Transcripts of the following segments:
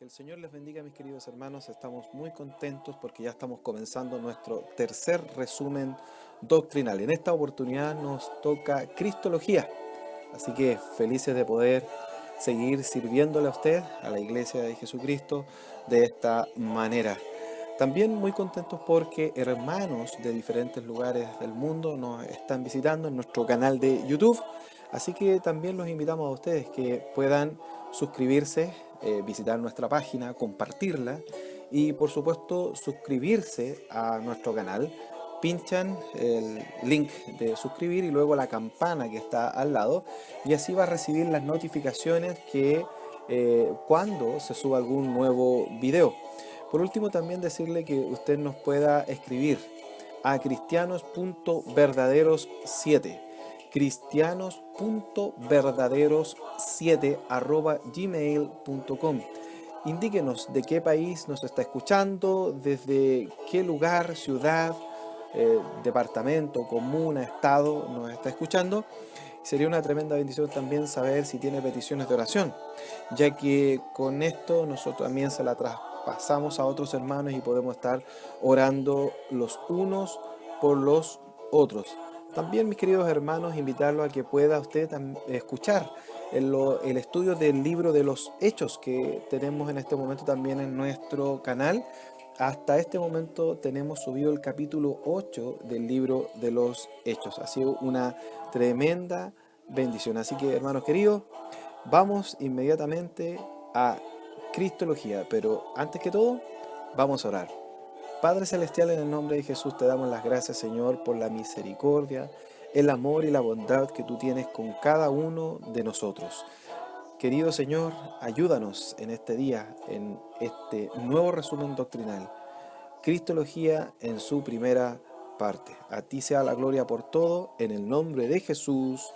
Que el Señor les bendiga, mis queridos hermanos. Estamos muy contentos porque ya estamos comenzando nuestro tercer resumen doctrinal. En esta oportunidad nos toca Cristología. Así que felices de poder seguir sirviéndole a usted, a la Iglesia de Jesucristo, de esta manera. También muy contentos porque hermanos de diferentes lugares del mundo nos están visitando en nuestro canal de YouTube. Así que también los invitamos a ustedes que puedan suscribirse, visitar nuestra página, compartirla y por supuesto suscribirse a nuestro canal. Pinchan el link de suscribir y luego la campana que está al lado y así va a recibir las notificaciones que cuando se suba algún nuevo video. Por último, también decirle que usted nos pueda escribir a cristianos.verdaderos7 cristianos.verdaderos7@gmail.com. Indíquenos de qué país nos está escuchando, desde qué lugar, ciudad, departamento, comuna, estado nos está escuchando. Sería una tremenda bendición también saber si tiene peticiones de oración, ya que con esto nosotros también se la traspasamos a otros hermanos y podemos estar orando los unos por los otros. También, mis queridos hermanos, invitarlo a que pueda usted escuchar el estudio del libro de los Hechos que tenemos en este momento también en nuestro canal. Hasta este momento tenemos subido el capítulo 8 del libro de los Hechos. Ha sido una tremenda bendición. Así que, hermanos queridos, vamos inmediatamente a Cristología. Pero antes que todo, vamos a orar. Padre Celestial, en el nombre de Jesús te damos las gracias, Señor, por la misericordia, el amor y la bondad que tú tienes con cada uno de nosotros. Querido Señor, ayúdanos en este día, en este nuevo resumen doctrinal. Cristología en su primera parte. A ti sea la gloria por todo, en el nombre de Jesús.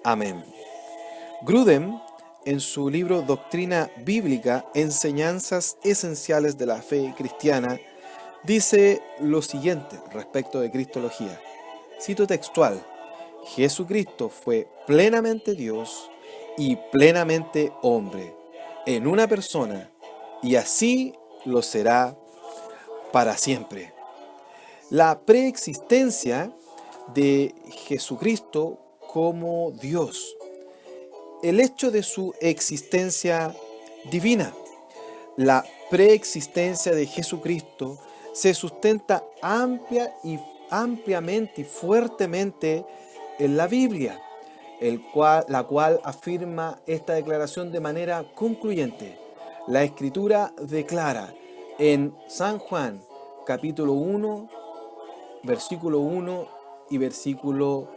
Amén. Grudem, en su libro Doctrina Bíblica, Enseñanzas Esenciales de la Fe Cristiana, dice lo siguiente respecto de Cristología. Cito textual: Jesucristo fue plenamente Dios y plenamente hombre en una persona, y así lo será para siempre. La preexistencia de Jesucristo como Dios. El hecho de su existencia divina. La preexistencia de Jesucristo se sustenta ampliamente y fuertemente en la Biblia, la cual afirma esta declaración de manera concluyente. La Escritura declara en San Juan, capítulo 1, versículo 1 y versículo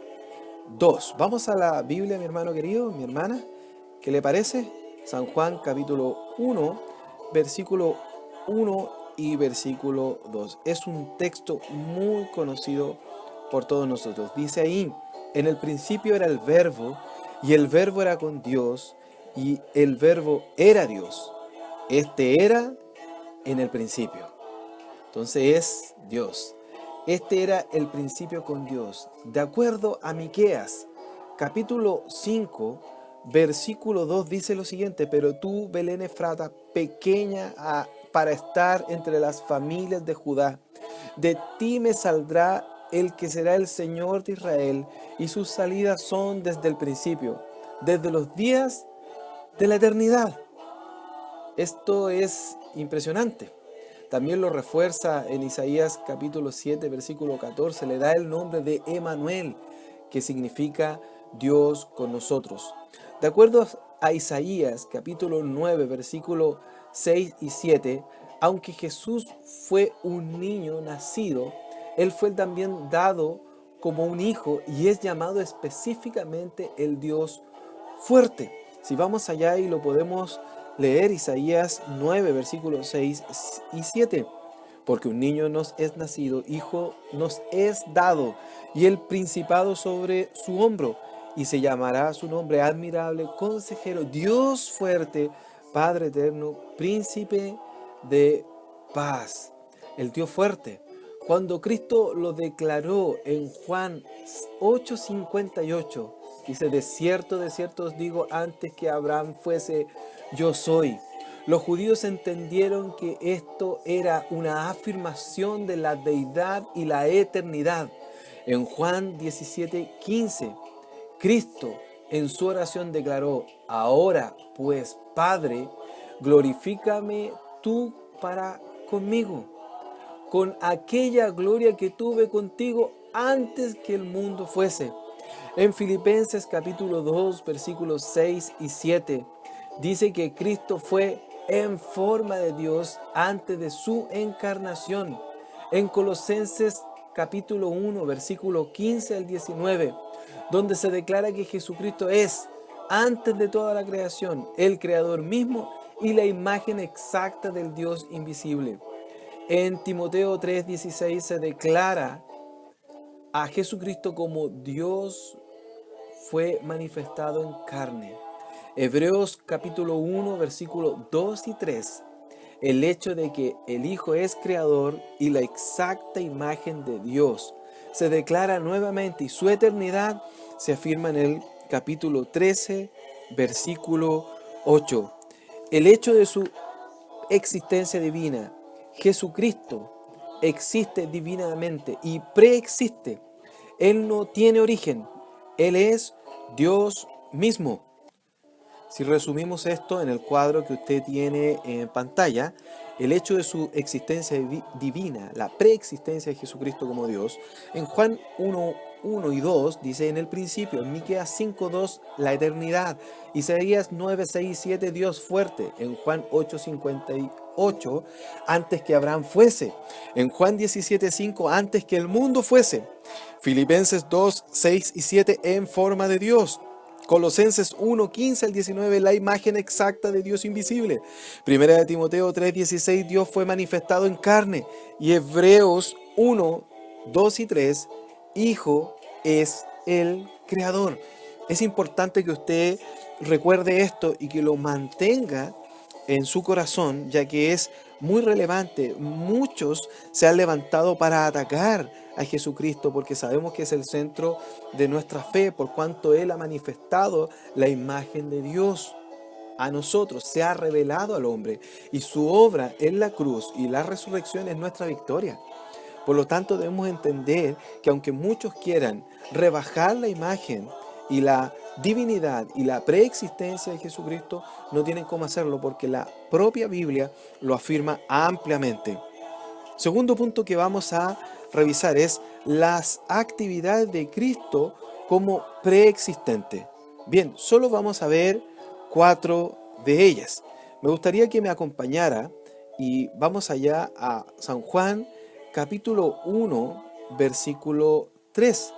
2. Vamos a la Biblia, mi hermano querido, mi hermana. ¿Qué le parece? San Juan, capítulo 1, versículo 1 y versículo 2. Es un texto muy conocido por todos nosotros. Dice ahí: en el principio era el Verbo, y el Verbo era con Dios, y el Verbo era Dios. Este era en el principio. Entonces es Dios. Este era el principio con Dios. De acuerdo a Miqueas, capítulo 5, versículo 2 dice lo siguiente: pero tú, Belén Efrata, pequeña para estar entre las familias de Judá, de ti me saldrá el que será el Señor de Israel, y sus salidas son desde el principio, desde los días de la eternidad. Esto es impresionante. También lo refuerza en Isaías capítulo 7, versículo 14. Le da el nombre de Emanuel, que significa Dios con nosotros. De acuerdo a Isaías capítulo 9, versículo 6 y 7, aunque Jesús fue un niño nacido, Él fue también dado como un hijo y es llamado específicamente el Dios fuerte. Si vamos allá y lo podemos leer, Isaías 9, versículos 6 y 7. Porque un niño nos es nacido, hijo nos es dado, y el principado sobre su hombro, y se llamará su nombre admirable, consejero, Dios fuerte, Padre eterno, príncipe de paz. El Dios fuerte. Cuando Cristo lo declaró en Juan 8:58, dice: de cierto os digo, antes que Abraham fuese, yo soy. Los judíos entendieron que esto era una afirmación de la deidad y la eternidad. En Juan 17:15, Cristo en su oración declaró: ahora pues, Padre, glorifícame tú para conmigo, con aquella gloria que tuve contigo antes que el mundo fuese. En Filipenses capítulo 2, versículos 6 y 7, dice que Cristo fue en forma de Dios antes de su encarnación. En Colosenses capítulo 1, versículo 15 al 19, donde se declara que Jesucristo es, antes de toda la creación, el Creador mismo y la imagen exacta del Dios invisible. En Timoteo 3:16 se declara a Jesucristo como Dios fue manifestado en carne. Hebreos capítulo 1, versículos 2 y 3. El hecho de que el Hijo es creador y la exacta imagen de Dios se declara nuevamente y su eternidad se afirma en el capítulo 13, versículo 8. El hecho de su existencia divina, Jesucristo existe divinamente y preexiste. Él no tiene origen, Él es Dios mismo. Si resumimos esto en el cuadro que usted tiene en pantalla, el hecho de su existencia divina, la preexistencia de Jesucristo como Dios, en Juan 1 y 2 dice: en el principio, en Miqueas 5:2, la eternidad. Isaías 9:6 y 7, Dios fuerte. En Juan 8:58, antes que Abraham fuese. En Juan 17:5, antes que el mundo fuese. Filipenses 2:6 y 7, en forma de Dios. Colosenses 1:15 al 19, la imagen exacta de Dios invisible. Primera de Timoteo 3:16, Dios fue manifestado en carne. Y Hebreos 1:2 y 3, Hijo es el Creador. Es importante que usted recuerde esto y que lo mantenga en su corazón, ya que es muy relevante. Muchos se han levantado para atacar a Jesucristo porque sabemos que es el centro de nuestra fe, por cuanto Él ha manifestado la imagen de Dios a nosotros, se ha revelado al hombre, y su obra en la cruz y la resurrección es nuestra victoria. Por lo tanto, debemos entender que aunque muchos quieran rebajar la imagen y la divinidad y la preexistencia de Jesucristo, no tienen cómo hacerlo porque la propia Biblia lo afirma ampliamente. Segundo punto que vamos a revisar es las actividades de Cristo como preexistente. Bien, solo vamos a ver 4 de ellas. Me gustaría que me acompañara y vamos allá a San Juan capítulo 1, versículo 3.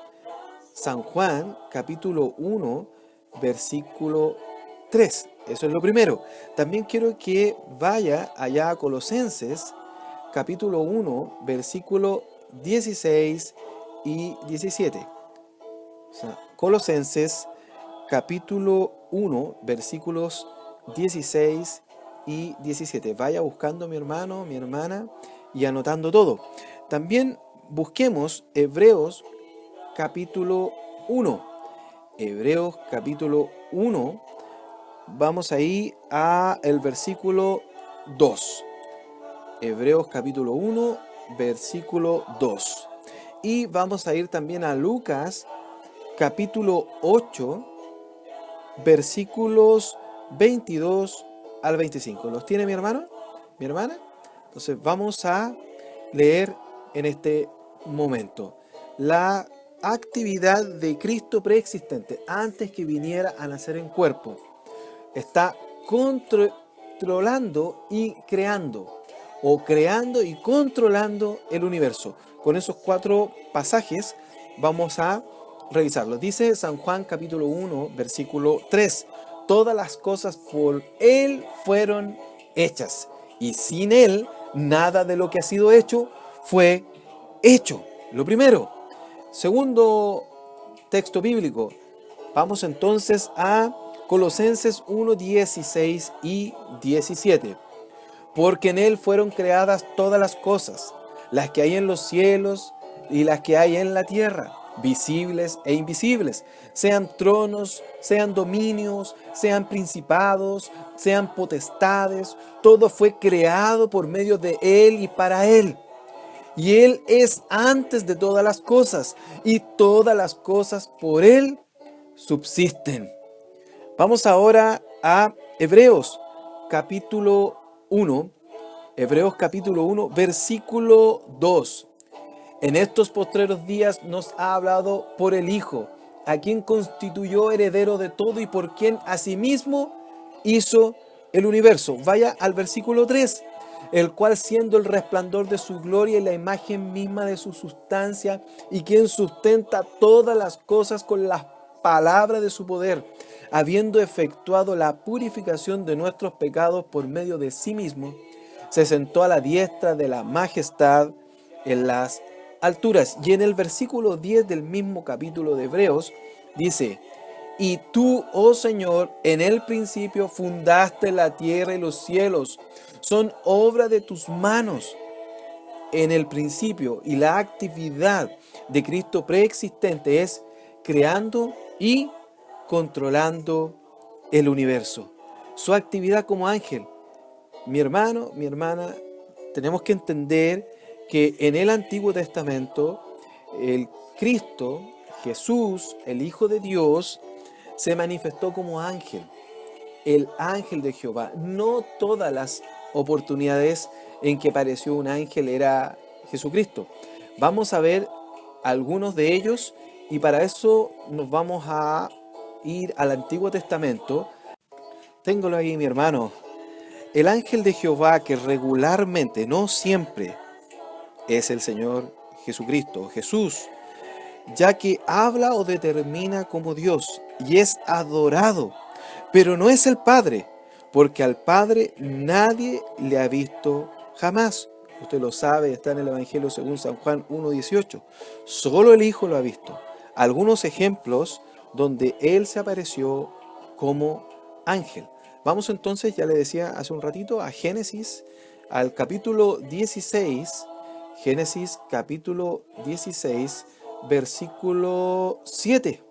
San Juan capítulo 1, versículo 3. Eso es lo primero. También quiero que vaya allá a Colosenses capítulo 1, versículo 16 y 17. O sea, Colosenses capítulo 1, versículos 16 y 17. Vaya buscando, mi hermano, mi hermana, y anotando todo. También busquemos Hebreos capítulo 1. Hebreos capítulo 1. Vamos ahí a el versículo 2. Hebreos capítulo 1, versículo 2. Y vamos a ir también a Lucas capítulo 8, versículos 22 al 25. ¿Los tiene mi hermano? ¿Mi hermana? Entonces vamos a leer en este momento la actividad de Cristo preexistente antes que viniera a nacer en cuerpo. Está controlando y creando, o creando y controlando el universo. Con esos 4 pasajes vamos a revisarlos. Dice San Juan capítulo 1, versículo 3. Todas las cosas por Él fueron hechas, y sin Él nada de lo que ha sido hecho fue hecho. Lo primero. Segundo texto bíblico. Vamos entonces a Colosenses 1, 16 y 17. Porque en Él fueron creadas todas las cosas, las que hay en los cielos y las que hay en la tierra, visibles e invisibles, sean tronos, sean dominios, sean principados, sean potestades, todo fue creado por medio de Él y para Él. Y Él es antes de todas las cosas, y todas las cosas por Él subsisten. Vamos ahora a Hebreos capítulo 1, Hebreos capítulo 1, versículo 2. En estos postreros días nos ha hablado por el Hijo, a quien constituyó heredero de todo y por quien asimismo hizo el universo. Vaya al versículo 3. El cual siendo el resplandor de su gloria y la imagen misma de su sustancia, y quien sustenta todas las cosas con las palabras de su poder, habiendo efectuado la purificación de nuestros pecados por medio de sí mismo, se sentó a la diestra de la majestad en las alturas. Y en el versículo 10 del mismo capítulo de Hebreos dice: y tú, oh Señor, en el principio fundaste la tierra y los cielos, son obra de tus manos. En el principio, y la actividad de Cristo preexistente es creando y controlando el universo. Su actividad como ángel. Mi hermano, mi hermana, tenemos que entender que en el Antiguo Testamento, el Cristo, Jesús, el Hijo de Dios, se manifestó como ángel, el ángel de Jehová. No todas las oportunidades en que apareció un ángel era Jesucristo. Vamos a ver algunos de ellos y para eso nos vamos a ir al Antiguo Testamento. Téngalo ahí, mi hermano. El ángel de Jehová que regularmente, no siempre, es el Señor Jesucristo, Jesús, ya que habla o determina como Dios y es adorado, pero no es el Padre, porque al Padre nadie le ha visto jamás. Usted lo sabe, está en el Evangelio según San Juan 1:18. Solo el Hijo lo ha visto. Algunos ejemplos donde Él se apareció como ángel. Vamos entonces, ya le decía hace un ratito, a Génesis, al capítulo 16, Génesis capítulo 16, versículo 7.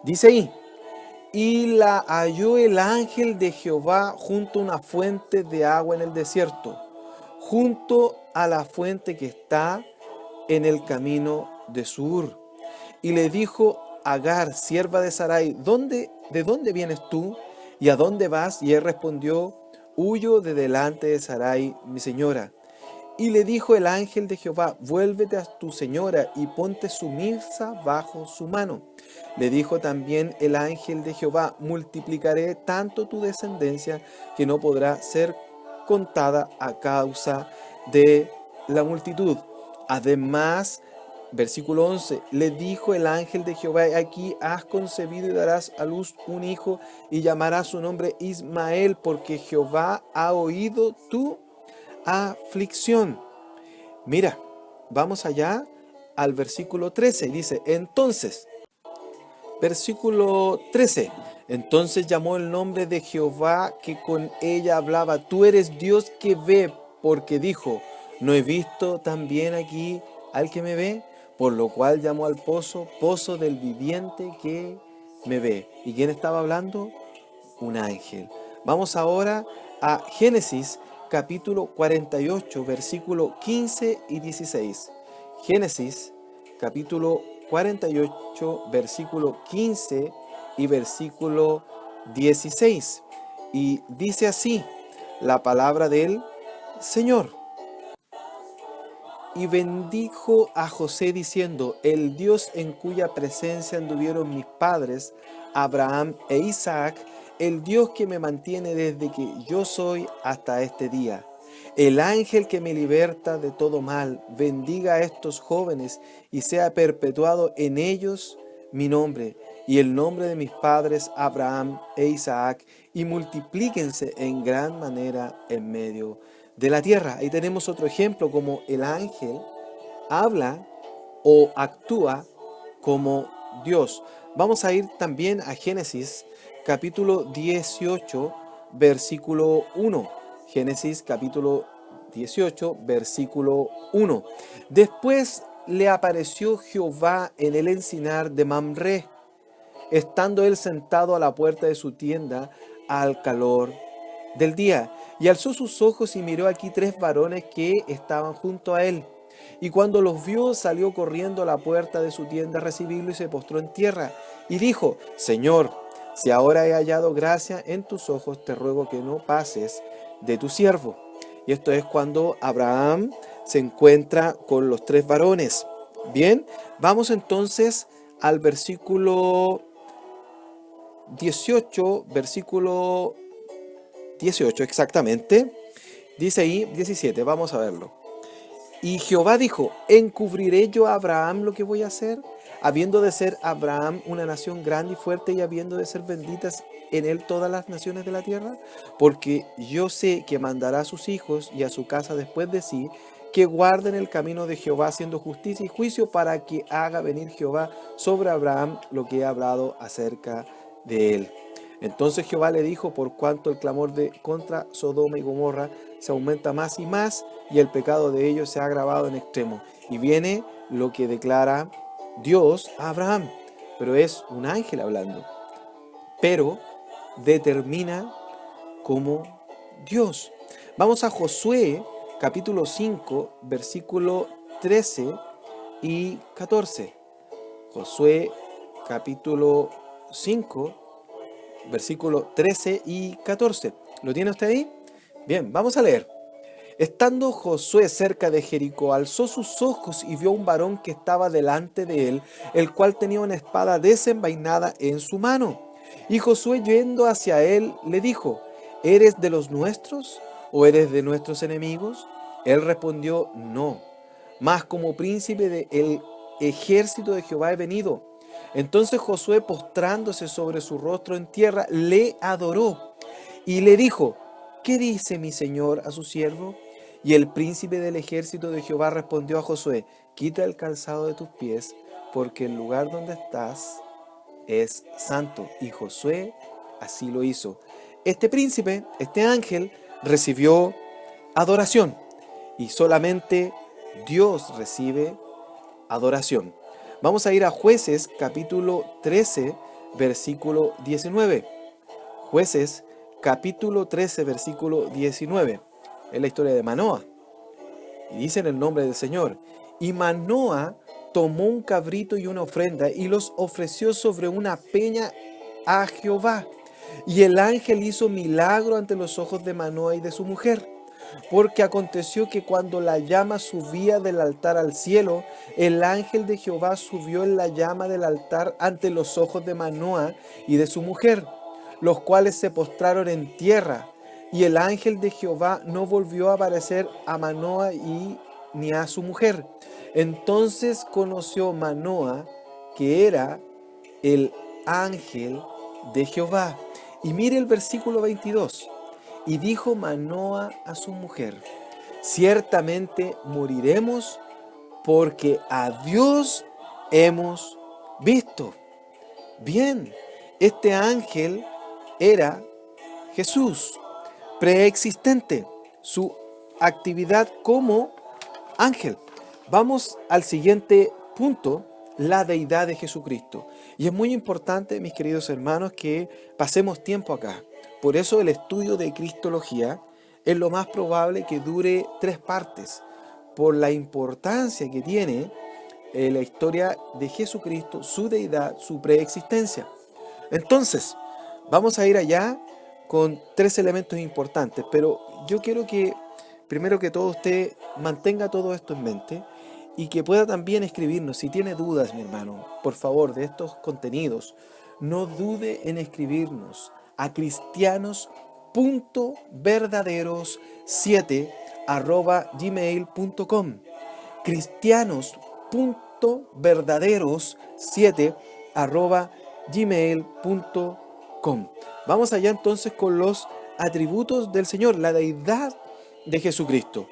Dice ahí: y la halló el ángel de Jehová junto a una fuente de agua en el desierto, junto a la fuente que está en el camino de Sur. Y le dijo: Agar, sierva de Sarai, ¿de dónde vienes tú? ¿Y a dónde vas? Y él respondió: huyo de delante de Sarai, mi señora. Y le dijo el ángel de Jehová: vuélvete a tu señora y ponte sumisa bajo su mano. Le dijo también el ángel de Jehová: multiplicaré tanto tu descendencia que no podrá ser contada a causa de la multitud. Además, versículo 11, le dijo el ángel de Jehová: aquí has concebido y darás a luz un hijo y llamarás su nombre Ismael, porque Jehová ha oído tu aflicción. Mira, vamos allá al versículo 13. Dice, entonces, versículo 13. Entonces llamó el nombre de Jehová que con ella hablaba: tú eres Dios que ve, porque dijo: ¿no he visto también aquí al que me ve? Por lo cual llamó al pozo, pozo del viviente que me ve. ¿Y quién estaba hablando? Un ángel. Vamos ahora a Génesis capítulo 48, versículo 15 y 16. Génesis capítulo 48, versículo 15 y versículo 16. Y dice así la palabra del Señor. Y bendijo a José diciendo: el Dios en cuya presencia anduvieron mis padres, Abraham e Isaac, el Dios que me mantiene desde que yo soy hasta este día. El ángel que me liberta de todo mal, bendiga a estos jóvenes y sea perpetuado en ellos mi nombre y el nombre de mis padres Abraham e Isaac, y multiplíquense en gran manera en medio de la tierra. Ahí tenemos otro ejemplo, como el ángel habla o actúa como Dios. Vamos a ir también a Génesis capítulo 18, versículo 1. Génesis capítulo 18, versículo 1. Después le apareció Jehová en el encinar de Mamre, estando él sentado a la puerta de su tienda al calor del día. Y alzó sus ojos y miró aquí 3 varones que estaban junto a él. Y cuando los vio, salió corriendo a la puerta de su tienda a recibirlo y se postró en tierra. Y dijo: Señor, si ahora he hallado gracia en tus ojos, te ruego que no pases de tu siervo. Y esto es cuando Abraham se encuentra con los 3 varones. Bien, vamos entonces al versículo 18, versículo 18 exactamente. Dice ahí 17, vamos a verlo. Y Jehová dijo: ¿encubriré yo a Abraham lo que voy a hacer? Habiendo de ser Abraham una nación grande y fuerte, y habiendo de ser benditas en él todas las naciones de la tierra. Porque yo sé que mandará a sus hijos y a su casa después de sí, que guarden el camino de Jehová, haciendo justicia y juicio, para que haga venir Jehová sobre Abraham lo que he hablado acerca de él. Entonces Jehová le dijo: por cuanto el clamor contra Sodoma y Gomorra se aumenta más y más, y el pecado de ellos se ha agravado en extremo. Y viene lo que declara Dios a Abraham, pero es un ángel hablando, pero determina como Dios. Vamos a Josué capítulo 5, versículo 13 y 14. Josué capítulo 5, versículo 13 y 14. ¿Lo tiene usted ahí? Bien, vamos a leer. Estando Josué cerca de Jericó, alzó sus ojos y vio un varón que estaba delante de él, el cual tenía una espada desenvainada en su mano. Y Josué, yendo hacia él, le dijo: ¿eres de los nuestros o eres de nuestros enemigos? Él respondió: no, mas como príncipe del ejército de Jehová he venido. Entonces Josué, postrándose sobre su rostro en tierra, le adoró y le dijo: ¿qué dice mi señor a su siervo? Y el príncipe del ejército de Jehová respondió a Josué: quita el calzado de tus pies, porque el lugar donde estás es santo. Y Josué así lo hizo. Este príncipe, este ángel, recibió adoración, y solamente Dios recibe adoración. Vamos a ir a Jueces capítulo 13, versículo 19. Jueces capítulo 13, versículo 19. Es la historia de Manoa. Y dice en el nombre del Señor: y Manoa tomó un cabrito y una ofrenda y los ofreció sobre una peña a Jehová. Y el ángel hizo milagro ante los ojos de Manoa y de su mujer. Porque aconteció que cuando la llama subía del altar al cielo, el ángel de Jehová subió en la llama del altar ante los ojos de Manoa y de su mujer, los cuales se postraron en tierra. Y el ángel de Jehová no volvió a aparecer a Manoa ni a su mujer. Entonces conoció Manoa que era el ángel de Jehová. Y mire el versículo 22. Y dijo Manoa a su mujer: ciertamente moriremos, porque a Dios hemos visto. Bien, este ángel era Jesús, preexistente, su actividad como ángel. Vamos al siguiente punto: la deidad de Jesucristo. Y es muy importante, mis queridos hermanos, que pasemos tiempo acá. Por eso el estudio de Cristología es lo más probable que dure 3 partes, por la importancia que tiene la historia de Jesucristo, su deidad, su preexistencia. Entonces, vamos a ir allá con 3 elementos importantes, pero yo quiero que primero que todo usted mantenga todo esto en mente y que pueda también escribirnos. Si tiene dudas, mi hermano, por favor, de estos contenidos, no dude en escribirnos a cristianos.verdaderos7@gmail.com, cristianos.verdaderos7@gmail.com. Vamos allá entonces con los atributos del Señor, la deidad de Jesucristo.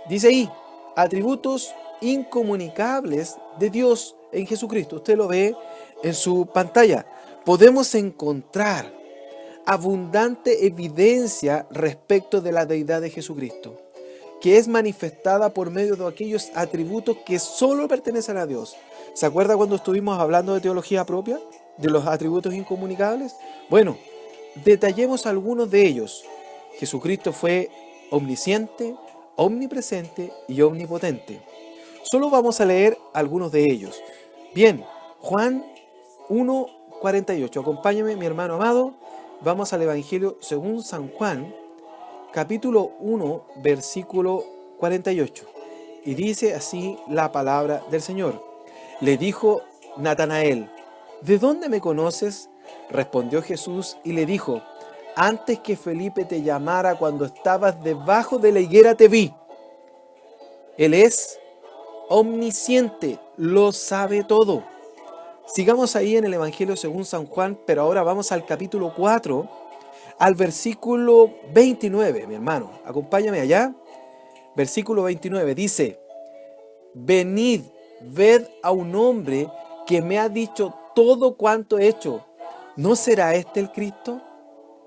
Dice ahí: atributos incomunicables de Dios en Jesucristo. Usted lo ve en su pantalla. Podemos encontrar abundante evidencia respecto de la deidad de Jesucristo. que es manifestada por medio de aquellos atributos que solo pertenecen a Dios. ¿Se acuerda cuando estuvimos hablando de teología propia? ¿De los atributos incomunicables? Bueno, detallemos algunos de ellos. Jesucristo fue omnisciente, omnipresente y omnipotente. Solo vamos a leer algunos de ellos. Bien, Juan 1:48. Acompáñame, mi hermano amado. Vamos al Evangelio según San Juan, capítulo 1, versículo 48. Y dice así la palabra del Señor. Le dijo Natanael: ¿de dónde me conoces? Respondió Jesús y le dijo: antes que Felipe te llamara, cuando estabas debajo de la higuera te vi. Él es omnisciente, lo sabe todo. Sigamos ahí en el Evangelio según San Juan, pero ahora vamos al capítulo 4, al versículo 29, mi hermano. Acompáñame allá. Versículo 29 dice: venid, ved a un hombre que me ha dicho todo cuanto he hecho. ¿No será este el Cristo?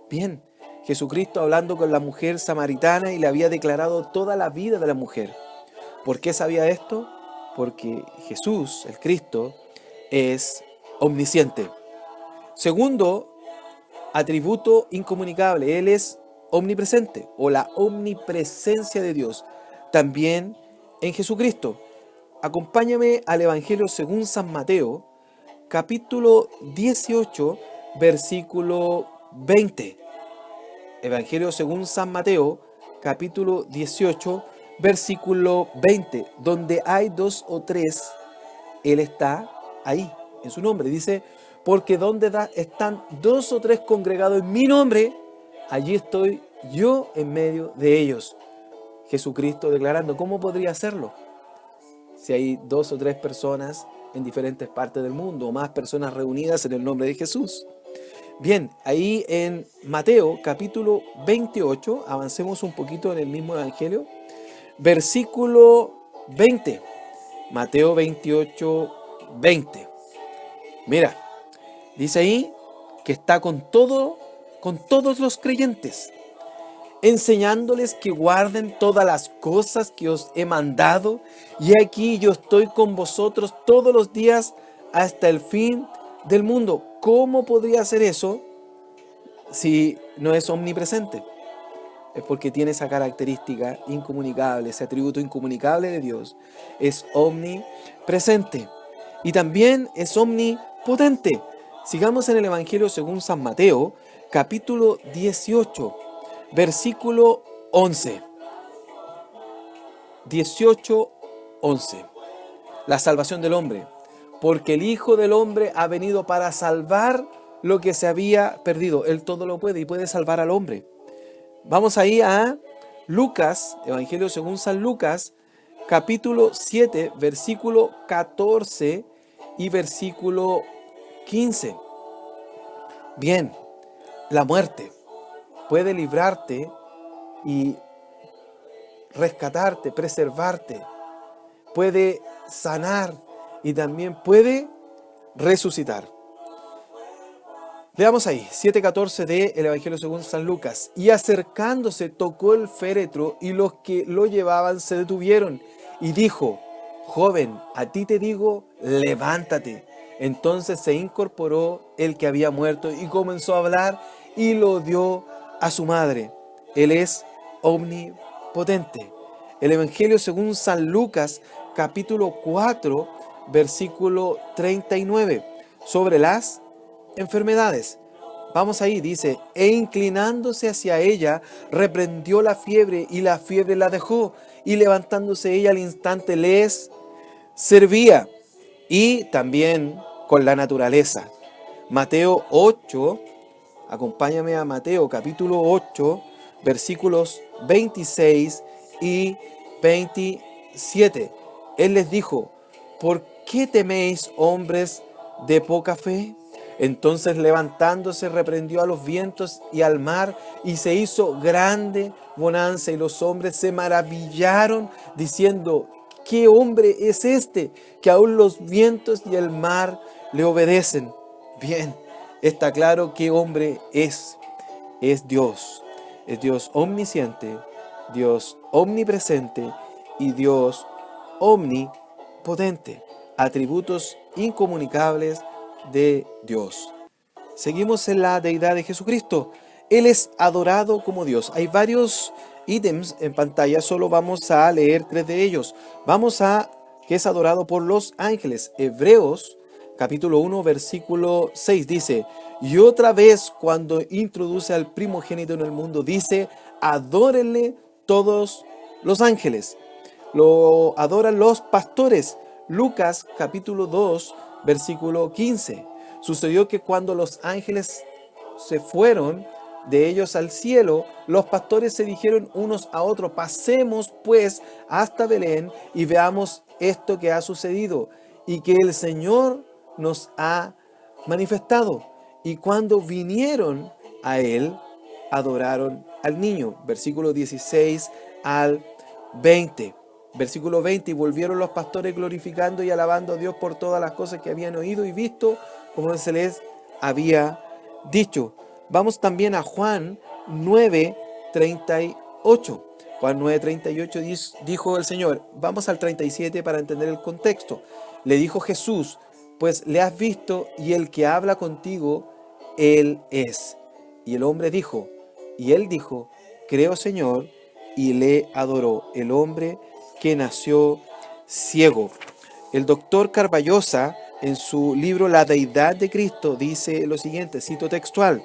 Bien, Jesucristo hablando con la mujer samaritana y le había declarado toda la vida de la mujer. ¿Por qué sabía esto? Porque Jesús, el Cristo, es omnisciente. Segundo atributo incomunicable, Él es omnipresente o la omnipresencia de Dios. También en Jesucristo. Acompáñame al Evangelio según San Mateo, capítulo 18, versículo 20. Evangelio según San Mateo, capítulo 18, versículo 20. Donde hay 2 o 3, Él está ahí, en su nombre. Dice: porque donde están 2 o 3 congregados en mi nombre, allí estoy yo en medio de ellos. Jesucristo declarando. ¿Cómo podría hacerlo? Si hay 2 o 3 personas en diferentes partes del mundo, o más personas reunidas en el nombre de Jesús. Bien, ahí en Mateo capítulo 28, avancemos un poquito en el mismo evangelio, versículo 20. Mateo 28, 20. Mira, dice ahí que está con todos los creyentes, enseñándoles que guarden todas las cosas que os he mandado, y aquí yo estoy con vosotros todos los días hasta el fin del mundo. ¿Cómo podría hacer eso si no es omnipresente? Es porque tiene esa característica incomunicable, ese atributo incomunicable de Dios. Es omnipresente y también es omnipotente. Sigamos en el Evangelio según San Mateo, capítulo 18, versículo 11. 18, 11. La salvación del hombre. Porque el Hijo del Hombre ha venido para salvar lo que se había perdido. Él todo lo puede y puede salvar al hombre. Vamos ahí a Lucas, Evangelio según San Lucas, capítulo 7, versículo 14 y versículo 15. Bien, la muerte puede librarte y rescatarte, preservarte. Puede sanar y también puede resucitar. Veamos ahí, 7:14 de el Evangelio según San Lucas. Y acercándose tocó el féretro, y los que lo llevaban se detuvieron. Y dijo: joven, a ti te digo, levántate. Entonces se incorporó el que había muerto y comenzó a hablar, y lo dio a su madre. Él es omnipotente. El Evangelio según San Lucas, capítulo 4, versículo 39, sobre las enfermedades. Vamos ahí, dice: e inclinándose hacia ella, reprendió la fiebre, y la fiebre la dejó, y levantándose ella al instante les servía. Y también con la naturaleza. Mateo 8, acompáñame a Mateo capítulo 8, versículos 26 y 27. Él les dijo: ¿por qué teméis, hombres de poca fe? Entonces levantándose reprendió a los vientos y al mar, y se hizo grande bonanza, y los hombres se maravillaron diciendo: ¿qué hombre es este que aún los vientos y el mar le obedecen? Bien, está claro qué hombre es. Es Dios omnisciente, Dios omnipresente y Dios omnipotente. Atributos incomunicables de Dios. Seguimos en la deidad de Jesucristo. Él es adorado como Dios. Hay varios ítems en pantalla, solo vamos a leer 3 de ellos. Que es adorado por los ángeles. Hebreos capítulo 1 versículo 6 dice: y otra vez cuando introduce al primogénito en el mundo dice: adórenle todos los ángeles. Lo adoran los pastores. Lucas capítulo 2 versículo 15. Sucedió que cuando los ángeles se fueron de ellos al cielo, los pastores se dijeron unos a otros: pasemos pues hasta Belén y veamos esto que ha sucedido y que el Señor nos ha manifestado. Y cuando vinieron a él, adoraron al niño. Versículo 16 al 20. Versículo 20, y volvieron los pastores glorificando y alabando a Dios por todas las cosas que habían oído y visto, como se les había dicho. Vamos también a Juan 9:38. Juan 9:38 dijo el Señor. Vamos al 37 para entender el contexto. Le dijo Jesús: pues le has visto, y el que habla contigo, Él es. Y el hombre dijo, y él dijo: creo, Señor, y le adoró. El hombre que nació ciego. El doctor Carballosa, en su libro La Deidad de Cristo, dice lo siguiente, cito textual: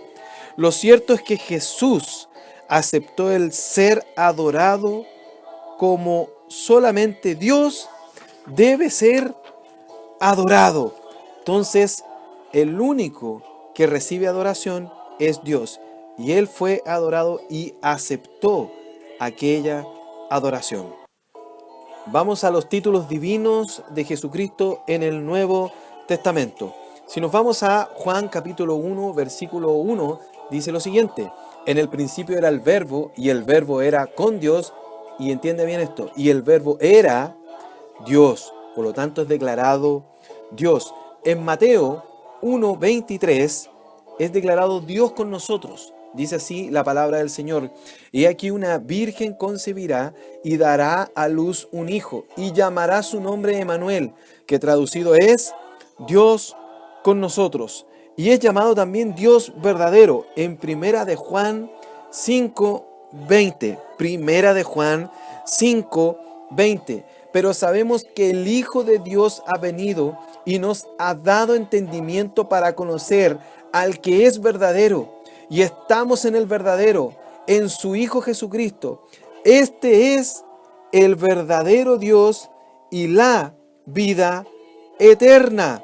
lo cierto es que Jesús aceptó el ser adorado como solamente Dios debe ser adorado. Entonces, el único que recibe adoración es Dios, y Él fue adorado y aceptó aquella adoración. Vamos a los títulos divinos de Jesucristo en el Nuevo Testamento. Si nos vamos a Juan capítulo 1, versículo 1, dice lo siguiente: en el principio era el Verbo, y el Verbo era con Dios, y entiende bien esto, y el Verbo era Dios, por lo tanto es declarado Dios. En Mateo 1:23 es declarado Dios con nosotros. Dice así la palabra del Señor: y aquí una virgen concebirá y dará a luz un hijo, y llamará su nombre Emmanuel, que traducido es Dios con nosotros. Y es llamado también Dios verdadero, en Primera de Juan 5:20. Primera de Juan 5:20. Pero sabemos que el Hijo de Dios ha venido y nos ha dado entendimiento para conocer al que es verdadero. Y estamos en el verdadero, en su Hijo Jesucristo. Este es el verdadero Dios y la vida eterna.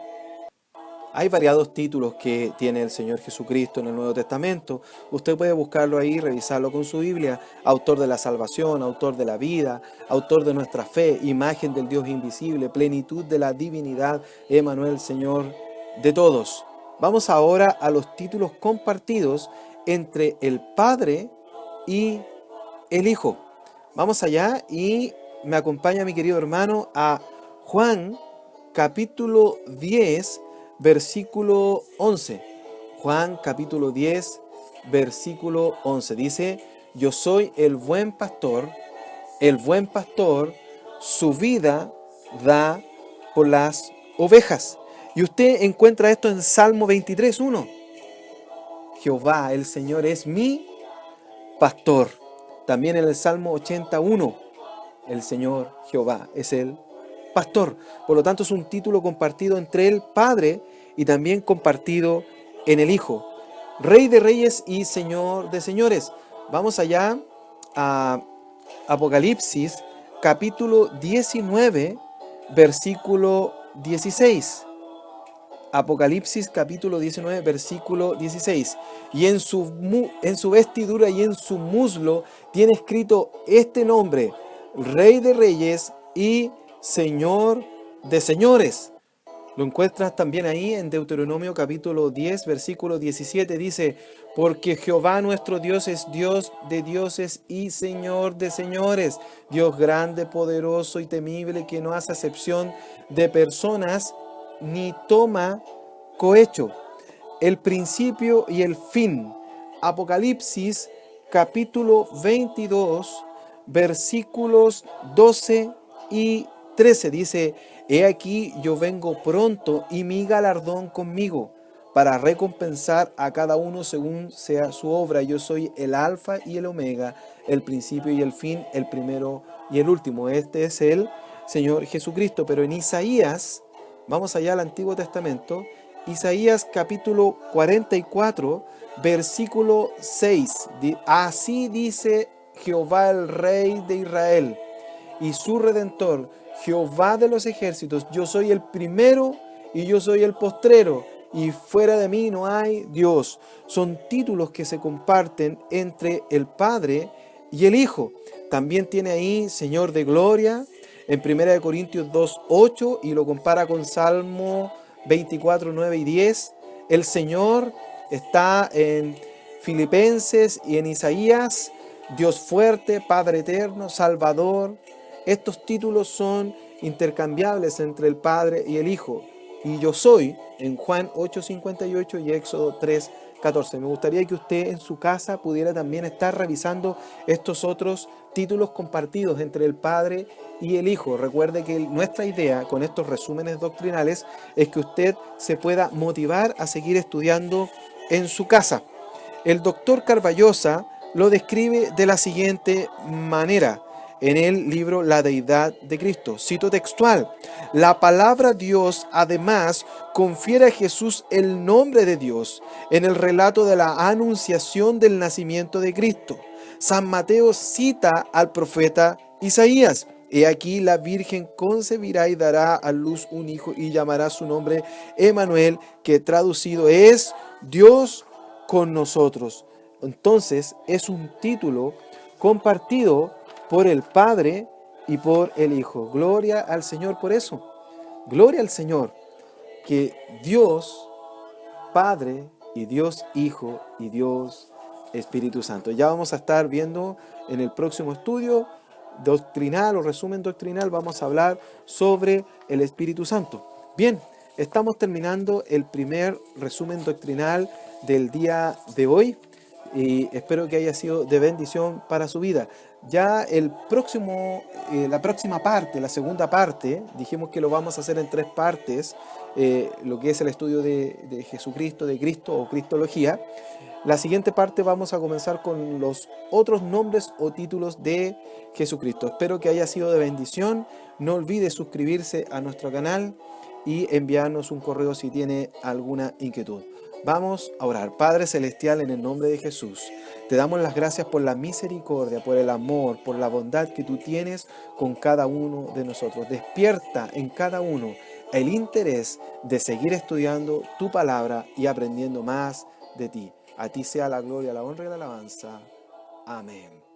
Hay variados títulos que tiene el Señor Jesucristo en el Nuevo Testamento. Usted puede buscarlo ahí, revisarlo con su Biblia. Autor de la salvación, autor de la vida, autor de nuestra fe, imagen del Dios invisible, plenitud de la divinidad, Emmanuel, Señor de todos. Vamos ahora a los títulos compartidos entre el Padre y el Hijo. Vamos allá y me acompaña mi querido hermano a Juan capítulo 10, versículo 11. Juan capítulo 10, versículo 11. Dice: yo soy el buen pastor su vida da por las ovejas. Y usted encuentra esto en Salmo 23:1. Jehová, el Señor, es mi pastor. También en el Salmo 81, el Señor Jehová es el pastor. Por lo tanto, es un título compartido entre el Padre y también compartido en el Hijo. Rey de reyes y Señor de señores. Vamos allá a Apocalipsis capítulo 19, versículo 16. Apocalipsis capítulo 19, versículo 16. Y en su vestidura y en su muslo tiene escrito este nombre: Rey de reyes y Señor de señores. Lo encuentras también ahí en Deuteronomio capítulo 10, versículo 17. Dice: porque Jehová nuestro Dios es Dios de dioses y Señor de señores, Dios grande, poderoso y temible, que no hace acepción de personas ni toma cohecho. El principio y el fin. Apocalipsis capítulo 22, versículos 12 y 13. Dice, he aquí yo vengo pronto y mi galardón conmigo, para recompensar a cada uno según sea su obra. Yo soy el alfa y el omega, el principio y el fin, el primero y el último. Este es el Señor Jesucristo. Pero en Isaías, vamos allá al Antiguo Testamento, Isaías capítulo 44, versículo 6. Así dice Jehová, el Rey de Israel y su Redentor, Jehová de los ejércitos: yo soy el primero y yo soy el postrero, y fuera de mí no hay Dios. Son títulos que se comparten entre el Padre y el Hijo. También tiene ahí Señor de gloria en 1 Corintios 2:8, y lo compara con Salmo 24, 9 y 10. El Señor está en Filipenses y en Isaías: Dios fuerte, Padre eterno, Salvador. Estos títulos son intercambiables entre el Padre y el Hijo. Y yo soy en Juan 8:58 y Éxodo 3:14. Me gustaría que usted en su casa pudiera también estar revisando estos otros títulos compartidos entre el Padre y el Hijo. Recuerde que nuestra idea con estos resúmenes doctrinales es que usted se pueda motivar a seguir estudiando en su casa. El doctor Carballosa lo describe de la siguiente manera en el libro La Deidad de Cristo. Cito textual: la palabra Dios además confiere a Jesús el nombre de Dios en el relato de la anunciación del nacimiento de Cristo. San Mateo cita al profeta Isaías: he aquí la Virgen concebirá y dará a luz un hijo y llamará su nombre Emmanuel, que traducido es Dios con nosotros. Entonces es un título compartido por el Padre y por el Hijo. Gloria al Señor por eso. Gloria al Señor, que Dios Padre y Dios Hijo y Dios Espíritu Santo. Ya vamos a estar viendo en el próximo estudio doctrinal o resumen doctrinal, vamos a hablar sobre el Espíritu Santo. Bien, estamos terminando el primer resumen doctrinal del día de hoy y espero que haya sido de bendición para su vida. Ya la próxima parte, la segunda parte, dijimos que lo vamos a hacer en 3 partes, lo que es el estudio de Jesucristo, de Cristo o Cristología. La siguiente parte vamos a comenzar con los otros nombres o títulos de Jesucristo. Espero que haya sido de bendición. No olvide suscribirse a nuestro canal y enviarnos un correo si tiene alguna inquietud. Vamos a orar. Padre Celestial, en el nombre de Jesús, te damos las gracias por la misericordia, por el amor, por la bondad que tú tienes con cada uno de nosotros. Despierta en cada uno el interés de seguir estudiando tu palabra y aprendiendo más de ti. A ti sea la gloria, la honra y la alabanza. Amén.